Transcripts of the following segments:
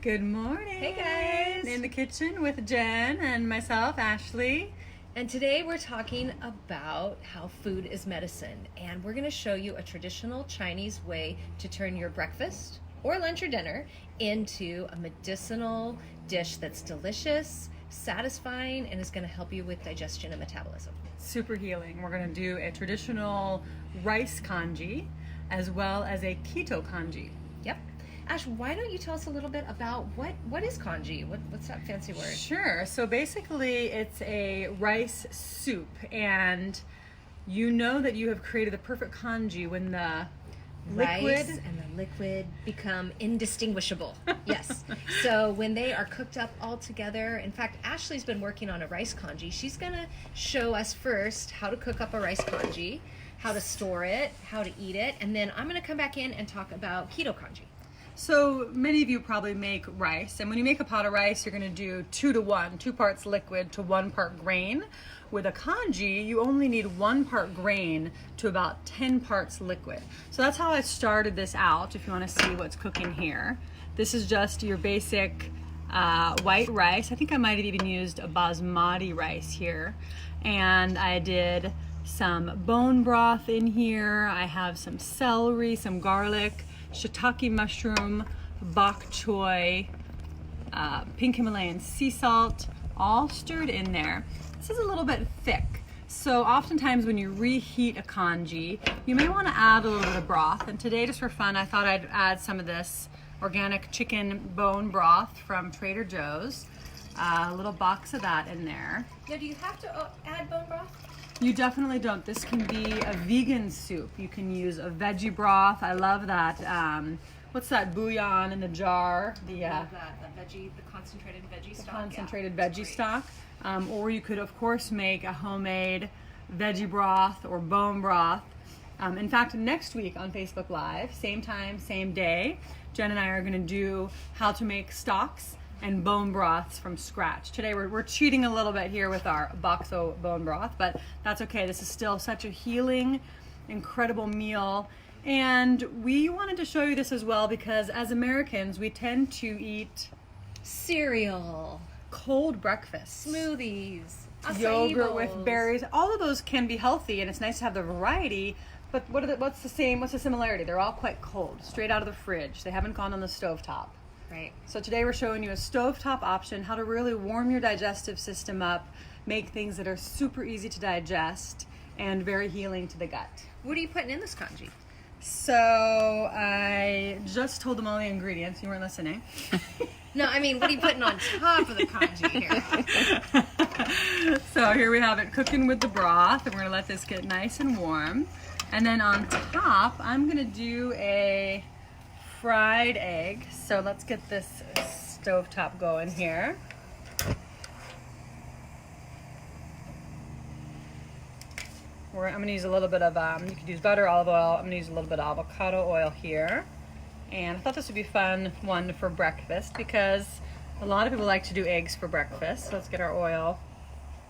Good morning. Hey guys. In the kitchen with Jen and myself, Ashley. And today we're talking about how food is medicine. And we're going to show you a traditional Chinese way to turn your breakfast or lunch or dinner into a medicinal dish that's delicious, satisfying, and is going to help you with digestion and metabolism. Super healing. We're going to do a traditional rice congee as well as a keto congee. Yep. Ash, why don't you tell us a little bit about what is congee? What's that fancy word? Sure. So basically it's a rice soup, and you know that you have created the perfect congee when the Rice and the liquid become indistinguishable. Yes. So when they are cooked up all together, in fact, Ashley's been working on a rice congee. She's going to show us first how to cook up a rice congee, how to store it, how to eat it, and then I'm going to come back in and talk about keto congee. So many of you probably make rice, and when you make a pot of rice, you're going to do 2 to 1, 2 parts liquid to 1 part grain. With a congee, you only need 1 part grain to about 10 parts liquid. So that's how I started this out, if you want to see what's cooking here. This is just your basic white rice. I think I might have even used a basmati rice here. And I did some bone broth in here. I have some celery, some garlic, shiitake mushroom, bok choy, pink Himalayan sea salt, all stirred in there. This is a little bit thick, so oftentimes when you reheat a congee, you may want to add a little bit of broth. And today, just for fun, I thought I'd add some of this organic chicken bone broth from Trader Joe's. A little box of that in there. Now, do you have to add bone broth? You definitely don't. This can be a vegan soup. You can use a veggie broth. I love that. What's that bouillon in the jar? The concentrated veggie stock. Concentrated veggie stock. Or you could, of course, make a homemade veggie broth or bone broth. In fact, next week on Facebook Live, same time, same day, Jen and I are going to do how to make stocks and bone broths from scratch. Today we're cheating a little bit here with our Boxo bone broth, but that's okay. This is still such a healing, incredible meal. And we wanted to show you this as well because as Americans, we tend to eat cereal, cold breakfast, smoothies, acai yogurt bowls with berries. All of those can be healthy, and it's nice to have the variety. But what's the similarity? They're all quite cold, straight out of the fridge. They haven't gone on the stovetop. Right. So today we're showing you a stovetop option, how to really warm your digestive system up, make things that are super easy to digest and very healing to the gut. What are you putting in this congee? So I just told them all the ingredients. You weren't listening. No, I mean, what are you putting on top of the congee here? So here we have it cooking with the broth, and we're going to let this get nice and warm. And then on top, I'm going to do a fried egg. So let's get this stovetop going here. I'm going to use a little bit of, you could use butter, olive oil. I'm going to use a little bit of avocado oil here. And I thought this would be a fun one for breakfast because a lot of people like to do eggs for breakfast. So let's get our oil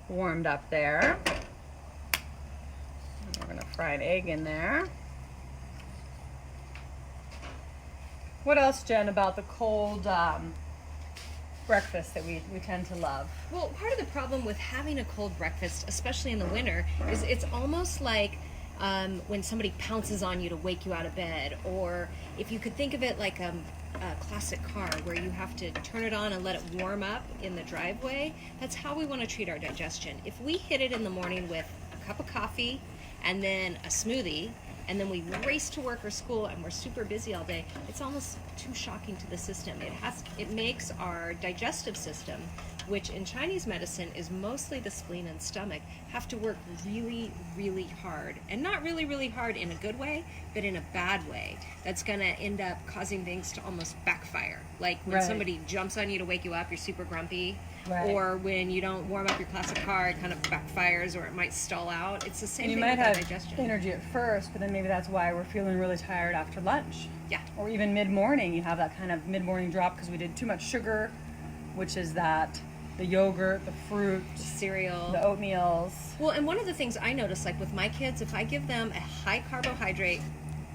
warmed up there. And we're going to fry an egg in there. What else, Jen, about the cold breakfast that we tend to love? Well, part of the problem with having a cold breakfast, especially in the winter, is it's almost like when somebody pounces on you to wake you out of bed, or if you could think of it like a classic car where you have to turn it on and let it warm up in the driveway. That's how we want to treat our digestion. If we hit it in the morning with a cup of coffee and then a smoothie, and then we race to work or school and we're super busy all day, it's almost too shocking to the system. It makes our digestive system, which in Chinese medicine is mostly the spleen and stomach, have to work really, really hard. And not really, really hard in a good way, but in a bad way. That's gonna end up causing things to almost backfire. Like when somebody jumps on you to wake you up, you're super grumpy. Right. Or when you don't warm up your classic car, it kind of backfires or it might stall out. It's the same and thing you might with have digestion. energy at first, but then maybe that's why we're feeling really tired after lunch. Yeah. Or even mid-morning, you have that kind of mid-morning drop because we did too much sugar, which is that the yogurt, the fruit, The cereal. the oatmeals. Well, and one of the things I notice, like with my kids, if I give them a high carbohydrate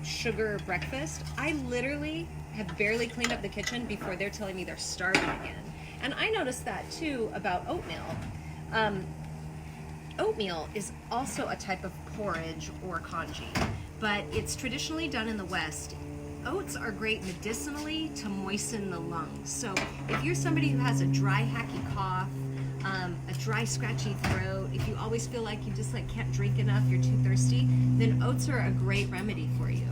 sugar breakfast, I literally have barely cleaned up the kitchen before they're telling me they're starving again. And I noticed that too about oatmeal. Oatmeal is also a type of porridge or congee, but it's traditionally done in the West. Oats are great medicinally to moisten the lungs. So if you're somebody who has a dry, hacky cough, a dry, scratchy throat, if you always feel like you just like can't drink enough, you're too thirsty, then oats are a great remedy for you.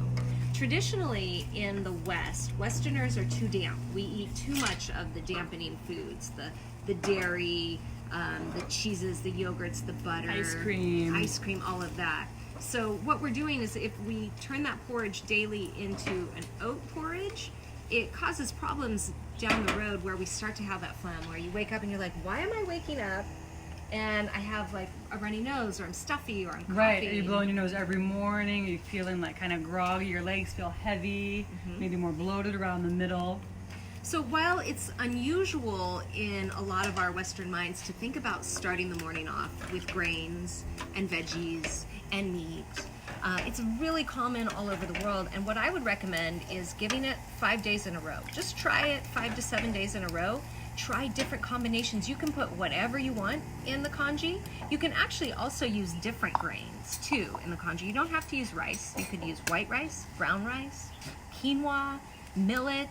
Traditionally in the West, Westerners are too damp. We eat too much of the dampening foods, the dairy, the cheeses, the yogurts, the butter, ice cream, all of that. So what we're doing is if we turn that porridge daily into an oat porridge, it causes problems down the road where we start to have that phlegm, where you wake up and you're like, why am I waking up and I have like a runny nose, or I'm stuffy, or I'm coughing? Right, are you blowing your nose every morning? Are you feeling like kind of groggy? Your legs feel heavy, maybe more bloated around the middle? So while it's unusual in a lot of our Western minds to think about starting the morning off with grains and veggies and meat, it's really common all over the world. And what I would recommend is giving it 5 days in a row. Just try it 5 to 7 days in a row. Try different combinations. You can put whatever you want in the congee. You can actually also use different grains too in the congee. You don't have to use rice. You could use white rice, brown rice, quinoa, millet.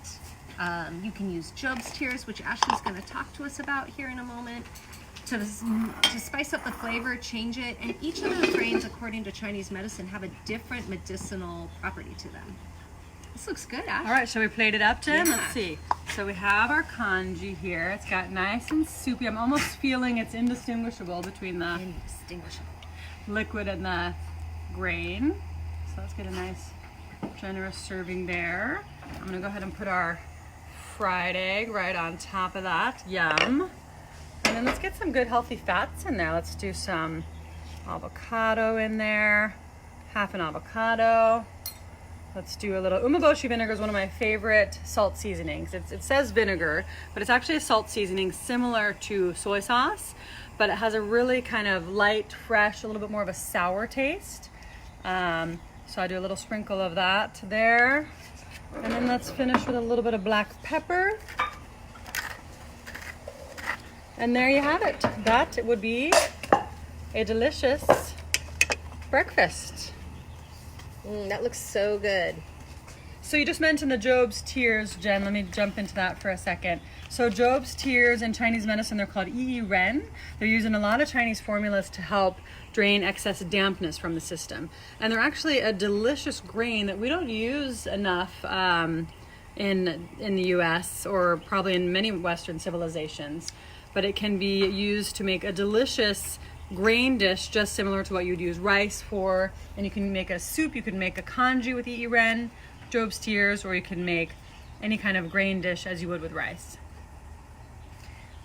You can use Job's tears, which Ashley's going to talk to us about here in a moment, to spice up the flavor, change it. And each of those grains, according to Chinese medicine, have a different medicinal property to them. This looks good, Ash. All right, shall we plate it up, Tim? Yeah. Let's see. So we have our congee here. It's got nice and soupy. I'm almost feeling it's indistinguishable between the liquid and the grain. So let's get a nice, generous serving there. I'm gonna go ahead and put our fried egg right on top of that. Yum. And then let's get some good healthy fats in there. Let's do some avocado in there, half an avocado. Let's do a little umeboshi vinegar. Is one of my favorite salt seasonings. It says vinegar, but it's actually a salt seasoning similar to soy sauce, but it has a really kind of light, fresh, a little bit more of a sour taste. So I do a little sprinkle of that there. And then let's finish with a little bit of black pepper. And there you have it. That would be a delicious breakfast. That looks so good. So you just mentioned the Job's tears, Jen. Let me jump into that for a second. So Job's tears in Chinese medicine, they're called yi ren. They're used in a lot of Chinese formulas to help drain excess dampness from the system. And they're actually a delicious grain that we don't use enough in the US, or probably in many Western civilizations. But it can be used to make a delicious grain dish, just similar to what you'd use rice for. And you can make a soup. You can make a congee with yi ren, Job's tears, or you can make any kind of grain dish as you would with rice.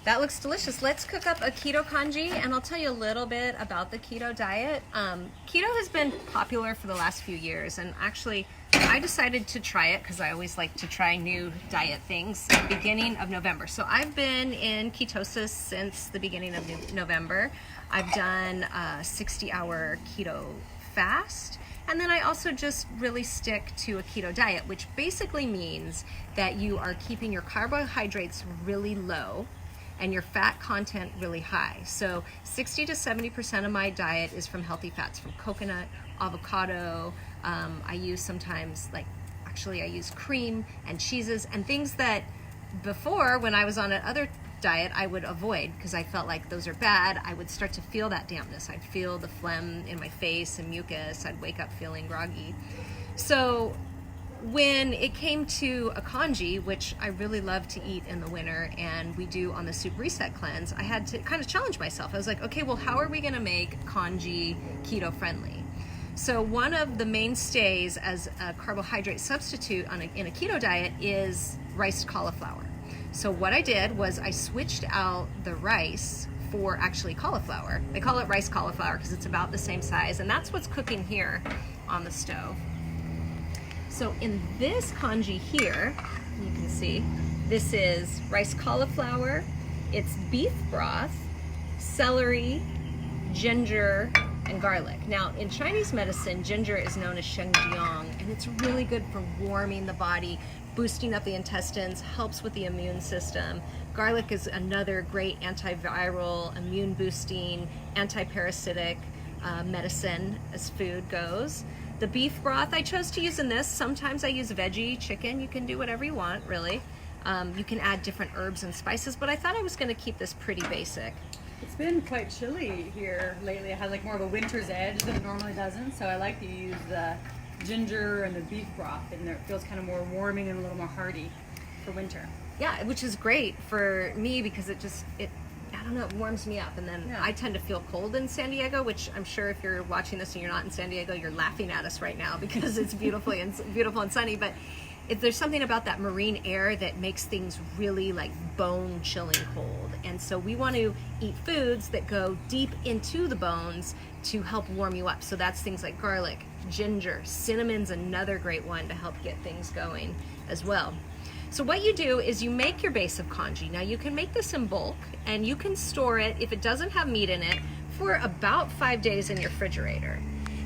That looks delicious. Let's cook up a keto congee, and I'll tell you a little bit about the keto diet. Keto has been popular for the last few years, and actually I decided to try it because I always like to try new diet things at the beginning of November. So I've been in ketosis since the beginning of November. I've done a 60-hour keto fast. And then I also just really stick to a keto diet, which basically means that you are keeping your carbohydrates really low and your fat content really high. So 60 to 70% of my diet is from healthy fats, from coconut, avocado. I use sometimes, I use cream and cheeses and things that before, when I was on another diet, I would avoid because I felt like those are bad. I would start to feel that dampness. I'd feel the phlegm in my face and mucus. I'd wake up feeling groggy. So when it came to a congee, which I really love to eat in the winter, and we do on the Soup Reset Cleanse, I had to kind of challenge myself. I was like, okay, well, how are we going to make congee keto friendly? So one of the mainstays as a carbohydrate substitute in a keto diet is riced cauliflower. So what I did was I switched out the rice for actually cauliflower. They call it rice cauliflower because it's about the same size, and that's what's cooking here on the stove. So in this congee here, you can see, this is rice cauliflower, it's beef broth, celery, ginger, and garlic. Now, in Chinese medicine, ginger is known as shengjiang, and it's really good for warming the body, boosting up the intestines, helps with the immune system. Garlic is another great antiviral, immune boosting, anti-parasitic medicine as food goes. The beef broth I chose to use in this. Sometimes I use veggie chicken. You can do whatever you want, really. You can add different herbs and spices, but I thought I was going to keep this pretty basic. It's been quite chilly here lately. It had like more of a winter's edge than it normally doesn't, so I like to use the ginger and the beef broth in there. It feels kind of more warming and a little more hearty for winter. Yeah, which is great for me because it I don't know, it warms me up. And then Yeah. I tend to feel cold in San Diego, which I'm sure if you're watching this and you're not in San Diego, you're laughing at us right now because it's beautiful and sunny. But there's something about that marine air that makes things really like bone chilling cold. And so we want to eat foods that go deep into the bones to help warm you up. So that's things like garlic, ginger, cinnamon's another great one to help get things going as well. So what you do is you make your base of congee. Now you can make this in bulk and you can store it, if it doesn't have meat in it, for about 5 days in your refrigerator.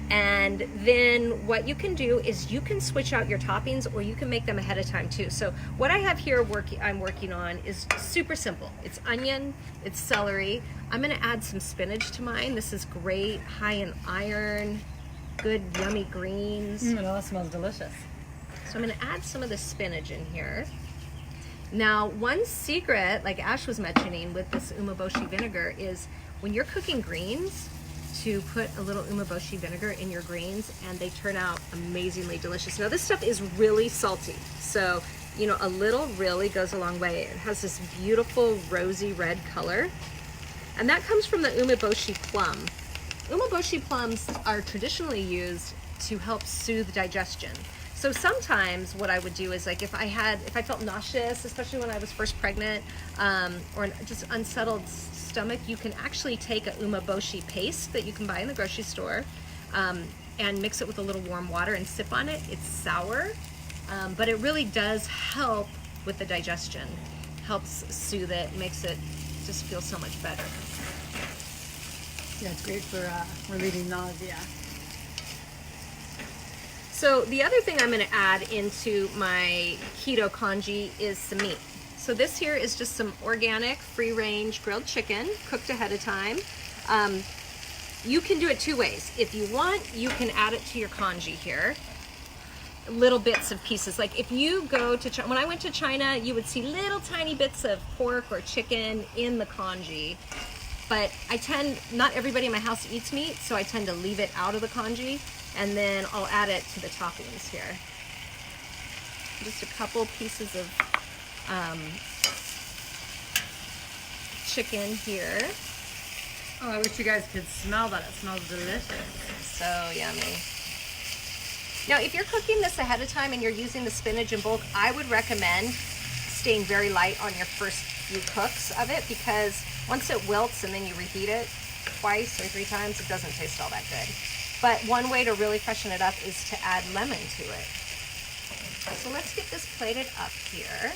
And then what you can do is you can switch out your toppings or you can make them ahead of time too. So what I have here I'm working on is super simple. It's onion, it's celery. I'm gonna add some spinach to mine. This is great, high in iron, good yummy greens. It all smells delicious. So I'm going to add some of the spinach in here. Now, one secret, like Ash was mentioning with this umeboshi vinegar, is when you're cooking greens, to put a little umeboshi vinegar in your greens, and they turn out amazingly delicious. Now, this stuff is really salty, so you know, a little really goes a long way. It has this beautiful rosy red color, and that comes from the umeboshi plum. Umeboshi plums are traditionally used to help soothe digestion. So sometimes what I would do is like if I felt nauseous, especially when I was first pregnant, or just unsettled stomach, you can actually take a umeboshi paste that you can buy in the grocery store and mix it with a little warm water and sip on it. It's sour, but it really does help with the digestion, helps soothe it, makes it just feel so much better. Yeah, it's great for relieving nausea. So the other thing I'm going to add into my keto congee is some meat. So this here is just some organic, free-range grilled chicken cooked ahead of time. You can do it two ways. If you want, you can add it to your congee here. Little bits of pieces. Like if you go to China, when I went to China, you would see little tiny bits of pork or chicken in the congee. But not everybody in my house eats meat, so I tend to leave it out of the congee. And then I'll add it to the toppings here. Just a couple pieces of chicken here. Oh, I wish you guys could smell that. It smells delicious. So yummy. Now, if you're cooking this ahead of time and you're using the spinach in bulk, I would recommend staying very light on your first few cooks of it, because once it wilts and then you reheat it twice or 3 times, it doesn't taste all that good. But one way to really freshen it up is to add lemon to it. So let's get this plated up here.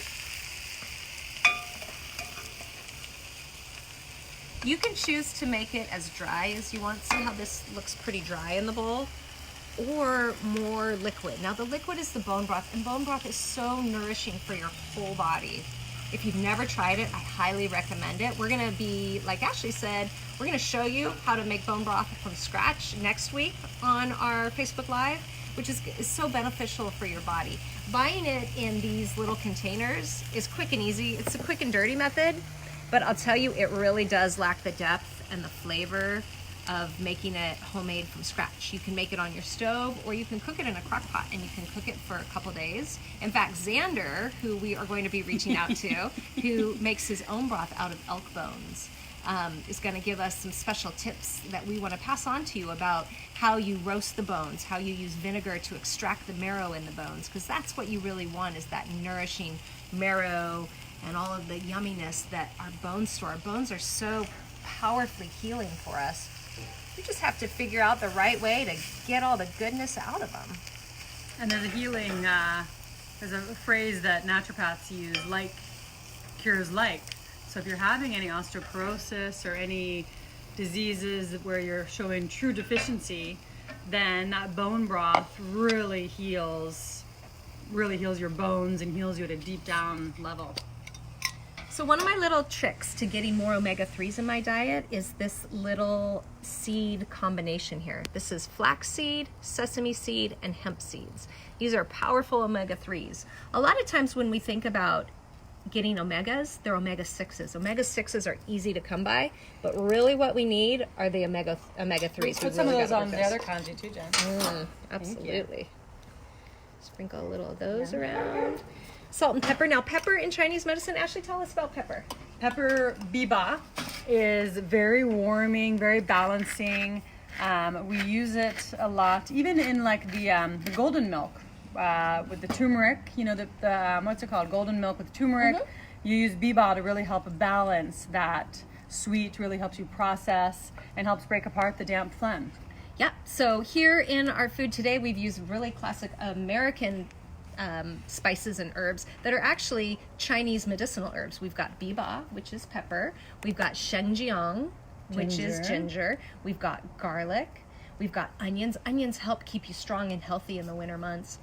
You can choose to make it as dry as you want. See how this looks pretty dry in the bowl? Or more liquid. Now the liquid is the bone broth, and bone broth is so nourishing for your whole body. If you've never tried it, I highly recommend it. We're gonna be, like Ashley said, we're gonna show you how to make bone broth from scratch next week on our Facebook Live, which is so beneficial for your body. Buying it in these little containers is quick and easy. It's a quick and dirty method, but I'll tell you, it really does lack the depth and the flavor of making it homemade from scratch. You can make it on your stove, or you can cook it in a crock pot, and you can cook it for a couple days. In fact, Xander, who we are going to be reaching out to, who makes his own broth out of elk bones, is going to give us some special tips that we want to pass on to you about how you roast the bones, how you use vinegar to extract the marrow in the bones, because that's what you really want, is that nourishing marrow and all of the yumminess that our bones store. Our bones are so powerfully healing for us. We just have to figure out the right way to get all the goodness out of them. And there's a healing, there's a phrase that naturopaths use, like cures like. So if you're having any osteoporosis or any diseases where you're showing true deficiency, then that bone broth really heals really heals your bones and heals you at a deep down level. So one of my little tricks to getting more omega-3s in my diet is this little seed combination here. This is flaxseed, sesame seed, and hemp seeds. These are powerful omega-3s. A lot of times when we think about getting omegas, they're omega-6s. Omega-6s are easy to come by, but really what we need are the omega-3s. Put some of those on the other congee too, Jen. Absolutely. Sprinkle a little of those around. Salt and pepper. Now, pepper in Chinese medicine, Ashley, tell us about pepper. Pepper biba is very warming, very balancing. We use it a lot, even in like the golden milk with the turmeric. You know, the what's it called? Golden milk with turmeric. You use biba to really help balance that. Sweet really helps you process and helps break apart the damp phlegm. Yeah. So here in our food today, we've used really classic American spices and herbs that are actually Chinese medicinal herbs. We've got biba, which is pepper. We've got shenjiang, which is ginger. We've got garlic. We've got onions. Onions help keep you strong and healthy in the winter months,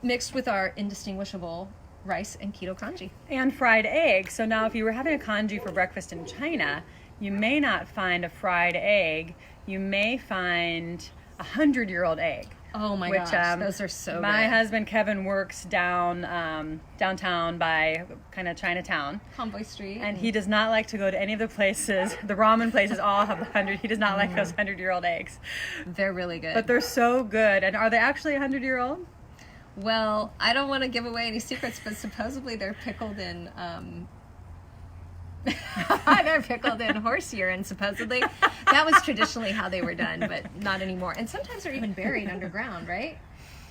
mixed with our indistinguishable rice and keto congee. And fried egg. So now if you were having a congee for breakfast in China, you may not find a fried egg. You may find a 100-year-old egg. Oh my gosh, those are so my good. husband Kevin works downtown by kind of Chinatown. Convoy Street. And he does not like to go to any of the places. The ramen places all have 100. He does not like those 100-year-old eggs. They're really good. But they're so good. And are they actually 100-year-old? Well, I don't want to give away any secrets, but supposedly they're pickled in they're pickled in horse urine, supposedly. That was traditionally how they were done, but not anymore. And sometimes they're even buried underground, right?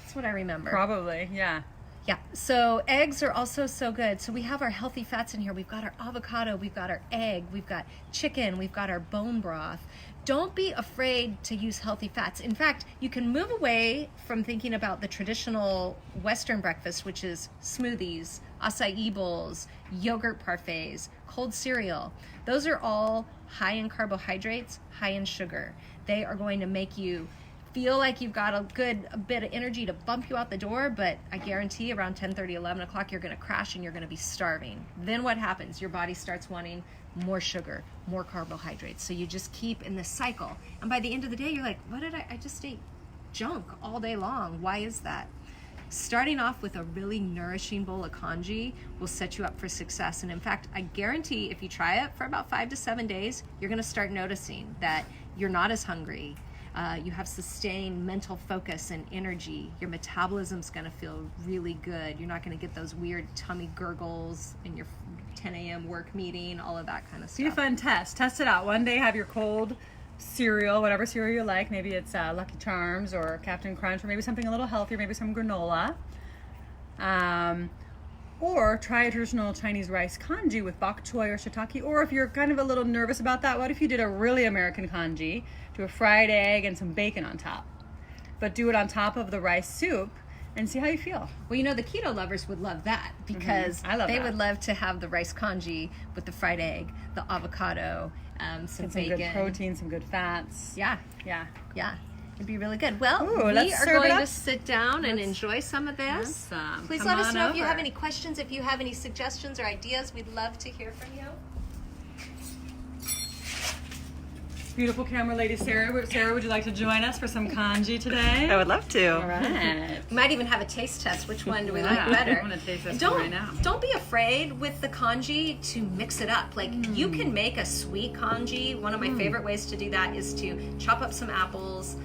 That's what I remember. Probably, yeah. Yeah, so eggs are also so good. So we have our healthy fats in here. We've got our avocado, we've got our egg, we've got chicken, we've got our bone broth. Don't be afraid to use healthy fats. In fact, you can move away from thinking about the traditional Western breakfast, which is smoothies, acai bowls, yogurt parfaits, cold cereal. Those are all high in carbohydrates, high in sugar. They are going to make you feel like you've got a bit of energy to bump you out the door, but I guarantee around 10:30, 11 o'clock, you're going to crash and you're going to be starving. Then what happens? Your body starts wanting more sugar, more carbohydrates. So you just keep in this cycle. And by the end of the day, you're like, what did I just ate junk all day long. Why is that? Starting off with a really nourishing bowl of congee will set you up for success. And in fact, I guarantee if you try it for about 5 to 7 days, you're going to start noticing that you're not as hungry. You have sustained mental focus and energy. Your metabolism's going to feel really good. You're not going to get those weird tummy gurgles in your 10 a.m. work meeting, all of that kind of stuff. Be a fun test. Test it out. One day have your cold cereal, whatever cereal you like. Maybe it's Lucky Charms or Captain Crunch, or maybe something a little healthier, maybe some granola. Or try a traditional Chinese rice congee with bok choy or shiitake. Or if you're kind of a little nervous about that, what if you did a really American congee? Do a fried egg and some bacon on top. But do it on top of the rice soup and see how you feel. Well, you know, the keto lovers would love that because they would love to have the rice congee with the fried egg, the avocado, some bacon. Good protein, some good fats. Yeah. Yeah. Yeah. It'd be really good. Well, Ooh, we are going to sit down and enjoy some of this. Please come let us on know if you over. have any questions, if you have any suggestions or ideas. We'd love to hear from you. Beautiful camera lady Sarah. Sarah, would you like to join us for some congee today? I would love to. All right. We might even have a taste test. Which one do we like better? I'm going to taste this Don't, one right now. don't be afraid with the congee to mix it up. Like you can make a sweet congee. One of my favorite ways to do that is to chop up some apples,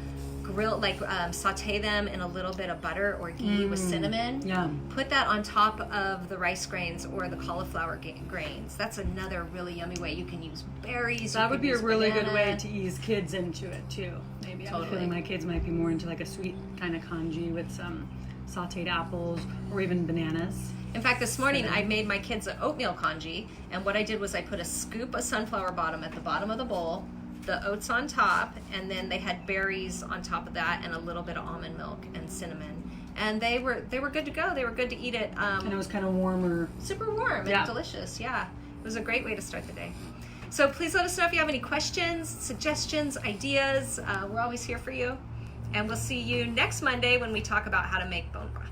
grill, saute them in a little bit of butter or ghee with cinnamon. Yeah. Put that on top of the rice grains or the cauliflower grains. That's another really yummy way. You can use berries. That would be a really good way banana. to ease kids into it too. Maybe I'm Totally. feeling my kids might be more into like a sweet kind of congee with some sauteed apples or even bananas. In fact, this morning I made my kids an oatmeal congee, and what I did was I put a scoop of sunflower bottom at the bottom of the bowl, the oats on top, and then they had berries on top of that and a little bit of almond milk and cinnamon. And they were good to go. They were good to eat it. And it was kind of warmer. Super warm Yeah. and delicious. Yeah, it was a great way to start the day. So please let us know if you have any questions, suggestions, ideas. We're always here for you. And we'll see you next Monday when we talk about how to make bone broth.